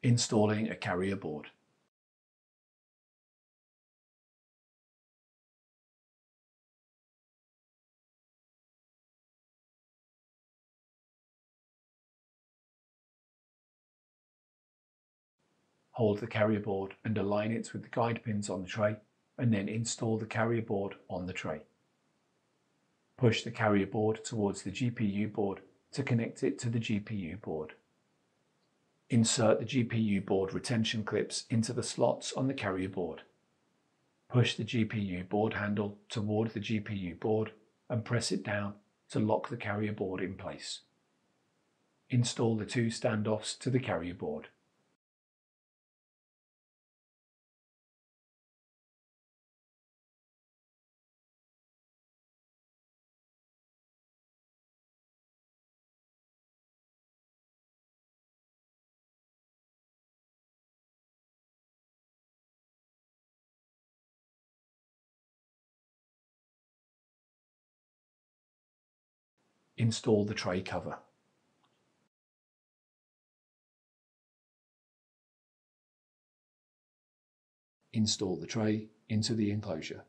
Installing a carrier board. Hold the carrier board and align it with the guide pins on the tray, and then install the carrier board on the tray. Push the carrier board towards the GPU board to connect it to the GPU board. Insert the GPU board retention clips into the slots on the carrier board. Push the GPU board handle toward the GPU board and press it down to lock the carrier board in place. Install the two standoffs to the carrier board. Install the tray cover. Install the tray into the enclosure.